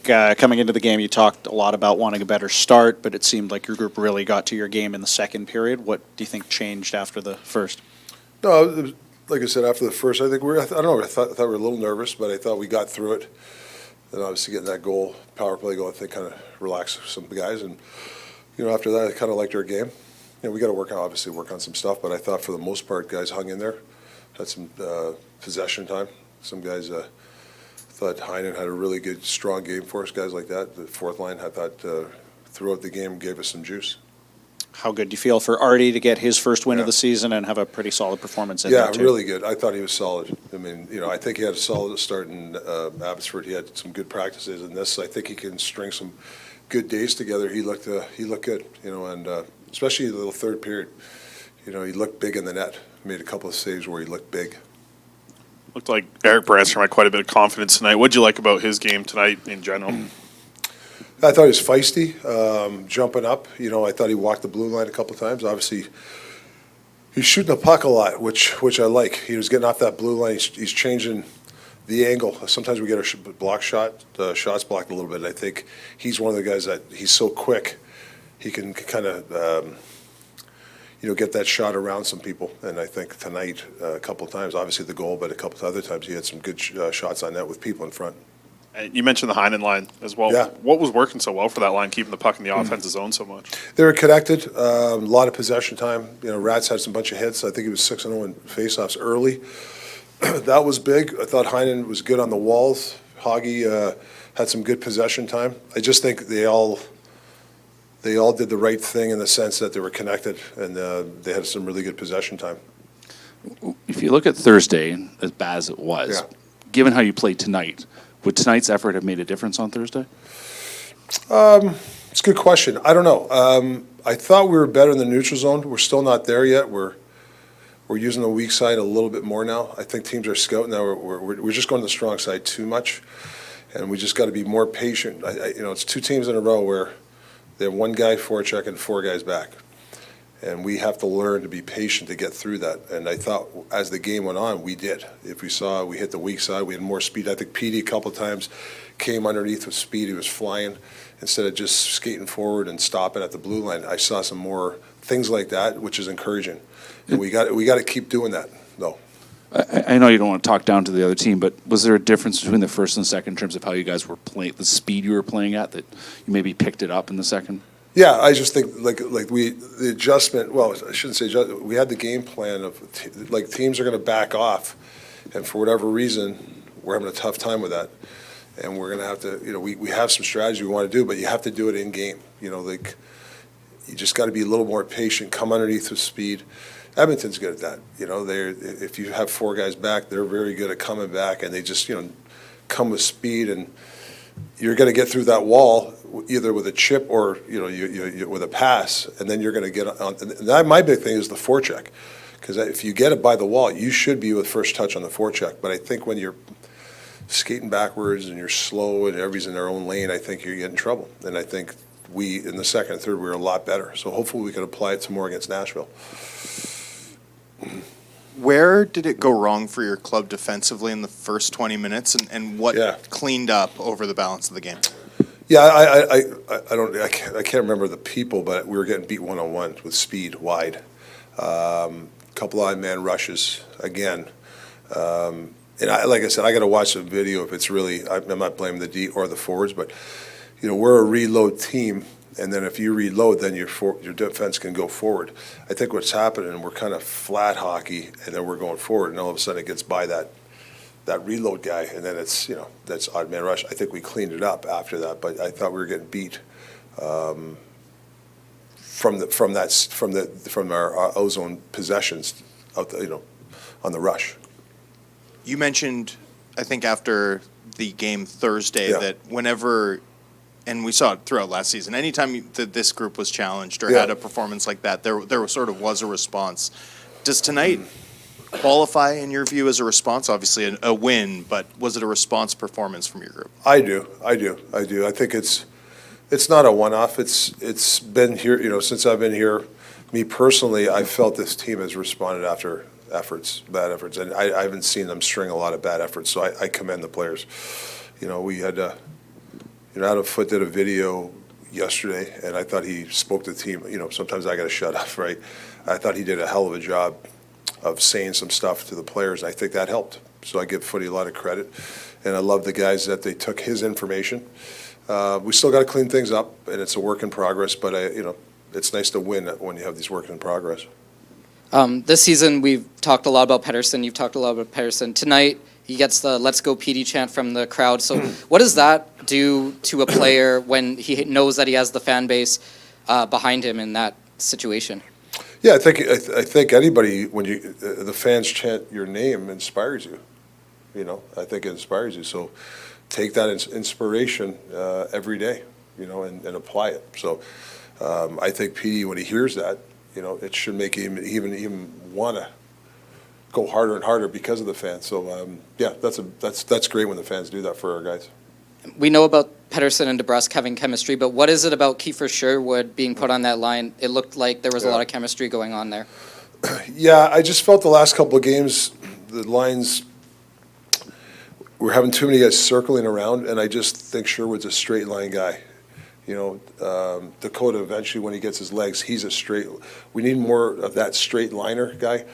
coming into the game, you talked a lot about wanting a better start, but it seemed like your group really got to your game in the second period. What do you think changed after the first? No, it was, like I said, after the first, I think I don't know, I thought we were a little nervous, but I thought we got through it. And obviously getting that goal, power play goal, I think kind of relaxed some of the guys. And, after that, I kind of liked our game. We got to work on some stuff, but I thought for the most part, guys hung in there, had some possession time. Some guys thought Heinen had a really good, strong game for us, guys like that. The fourth line, I thought, throughout the game gave us some juice. How good do you feel for Artie to get his first win of the season and have a pretty solid performance in there, too? Yeah, really good. I thought he was solid. I mean, I think he had a solid start in Abbotsford. He had some good practices in this. I think he can string some good days together. He looked good, and especially in the little third period. He looked big in the net. Made a couple of saves where he looked big. Looked like Eric Branstrom had quite a bit of confidence tonight. What did you like about his game tonight in general? I thought he was feisty, jumping up. I thought he walked the blue line a couple of times. Obviously, he's shooting the puck a lot, which I like. He was getting off that blue line. He's changing the angle. Sometimes we get our block shots blocked a little bit. I think he's one of the guys that he's so quick. He can kind of get that shot around some people. And I think tonight, a couple of times, obviously the goal, but a couple of other times he had some good shots on net with people in front. You mentioned the Heinen line as well. Yeah. What was working so well for that line, keeping the puck in the offensive zone so much? They were connected, a lot of possession time. Rats had some bunch of hits. I think he was 6-0 in faceoffs early. That was big. I thought Heinen was good on the walls. Hoggy had some good possession time. I just think they all did the right thing in the sense that they were connected and they had some really good possession time. If you look at Thursday, as bad as it was, given how you played tonight, would tonight's effort have made a difference on Thursday? It's a good question. I don't know. I thought we were better in the neutral zone. We're still not there yet. We're using the weak side a little bit more now. I think teams are scouting now. We're just going to the strong side too much, and we just got to be more patient. It's two teams in a row where they have one guy forecheck and four guys back. And we have to learn to be patient to get through that. And I thought as the game went on, we did. If we saw we hit the weak side, we had more speed. I think Petey a couple of times came underneath with speed. He was flying instead of just skating forward and stopping at the blue line. I saw some more things like that, which is encouraging. And we got to keep doing that, though. I know you don't want to talk down to the other team, but was there a difference between the first and second in terms of how you guys were playing, the speed you were playing at, that you maybe picked it up in the second? Yeah, I just think the adjustment. Well, I shouldn't say we had the game plan of teams are going to back off, and for whatever reason, we're having a tough time with that, and we're going to have to. We have some strategy we want to do, but you have to do it in game. You just got to be a little more patient. Come underneath with speed. Edmonton's good at that. If you have four guys back, they're very good at coming back, and they just come with speed, and you're going to get through that wall either with a chip or you with a pass, and then you're going to get on. And my big thing is the forecheck, because if you get it by the wall, you should be with first touch on the forecheck. But I think when you're skating backwards and you're slow and everybody's in their own lane, I think you get in trouble. And I think we in the second and third we were a lot better. So hopefully we can apply it some more against Nashville. Where did it go wrong for your club defensively in the first 20 minutes, and what cleaned up over the balance of the game? Yeah, I can't remember the people, but we were getting beat one-on-one with speed wide. Couple of man rushes again. And like I said, I got to watch the video if it's really. I'm not blaming the D or the forwards, but we're a reload team. And then if you reload, then your defense can go forward. I think what's happening, we're kind of flat hockey, and then we're going forward, and all of a sudden it gets by that reload guy, and then it's that's odd man rush. I think we cleaned it up after that, but I thought we were getting beat from our ozone possessions out on the rush. You mentioned, I think after the game Thursday, that whenever. And we saw it throughout last season. Anytime this group was challenged or had a performance like that, there sort of was a response. Does tonight qualify, in your view, as a response? Obviously a win, but was it a response performance from your group? I do. I think it's not a one-off. It's been here, since I've been here. Me personally, I felt this team has responded after bad efforts, and I haven't seen them string a lot of bad efforts. So I commend the players. We had to. Adam Foote did a video yesterday, and I thought he spoke to the team. Sometimes I got to shut up, right? I thought he did a hell of a job of saying some stuff to the players. I think that helped. So I give Footy a lot of credit, and I love the guys that they took his information. We still got to clean things up, and it's a work in progress. But it's nice to win when you have these work in progress. This season, we've talked a lot about Pettersson. You've talked a lot about Pettersson. Tonight, he gets the "Let's go Petey" chant from the crowd. So what does that do to a player when he knows that he has the fan base behind him in that situation? Yeah, I think anybody, when the fans chant your name, inspires you. I think it inspires you. So take that inspiration every day, and apply it. So I think Petey, when he hears that, it should make him even want to go harder and harder because of the fans. So yeah, that's great when the fans do that for our guys. We know about Pettersson and DeBrusk having chemistry, but what is it about Kiefer Sherwood being put on that line? It looked like there was a lot of chemistry going on there. Yeah, I just felt the last couple of games, the lines were having too many guys circling around, and I just think Sherwood's a straight line guy. Dakota eventually, when he gets his legs, he's a straight. We need more of that straight liner guy.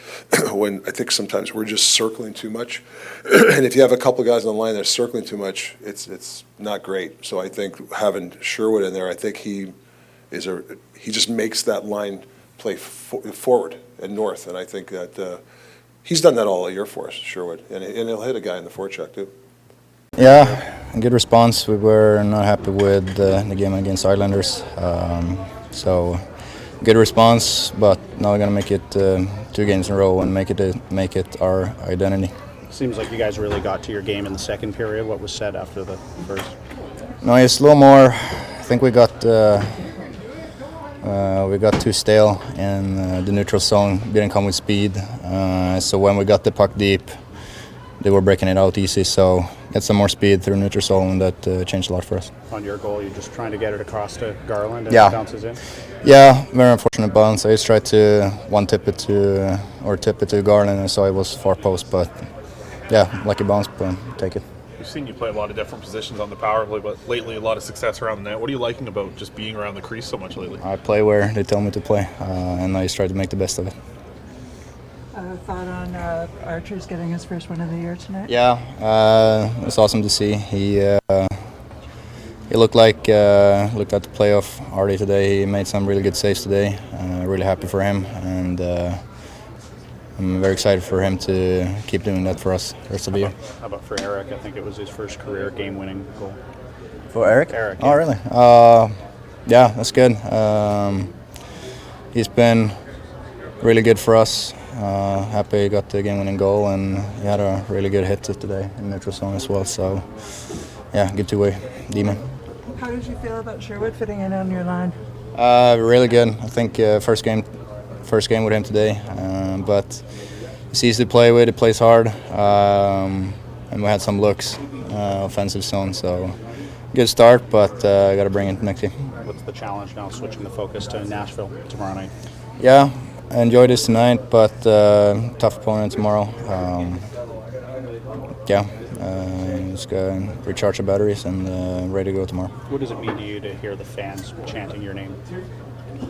When I think sometimes we're just circling too much, and if you have a couple of guys on the line that are circling too much, it's not great. So I think having Sherwood in there, I think he just makes that line play forward and north, and I think that he's done that all year for us, Sherwood, and he'll hit a guy in the forecheck too. Yeah, good response. We were not happy with the game against Islanders. So good response, but now we're going to make it 2 games in a row and make it our identity. Seems like you guys really got to your game in the second period. What was said after the first? No, it's a little more. I think we got too stale and the neutral zone didn't come with speed. So when we got the puck deep, they were breaking it out easy, so get some more speed through neutral zone. That changed a lot for us. On your goal, you're just trying to get it across to Garland and Yeah. it bounces in? Yeah, very unfortunate bounce. I just tried to tip it to Garland, and so it was far post, but yeah, lucky bounce, but take it. We've seen you play a lot of different positions on the power play, but lately a lot of success around the net. What are you liking about just being around the crease so much lately? I play where they tell me to play, and I just try to make the best of it. Thought on Archer's getting his first win of the year tonight? Yeah, it's awesome to see. He looked at the playoff already today. He made some really good saves today. Really happy for him, and I'm very excited for him to keep doing that for us the rest of the year. How about for Eric? I think it was his first career game-winning goal. For Eric? Eric, Oh, yeah. really? Yeah, that's good. He's been really good for us. Happy he got the game-winning goal, and he had a really good hit today in neutral zone as well. So, yeah, good two-way D-man. How did you feel about Sherwood fitting in on your line? Really good. I think first game with him today, but he's easy to play with. He plays hard, and we had some looks, offensive zone. So, good start, but I got to bring it next game. What's the challenge now, switching the focus to Nashville tomorrow night? Yeah, I enjoyed this tonight, but tough opponent tomorrow. Just gonna recharge the batteries and ready to go tomorrow. What does it mean to you to hear the fans chanting your name?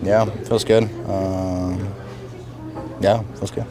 Yeah, feels good. Feels good.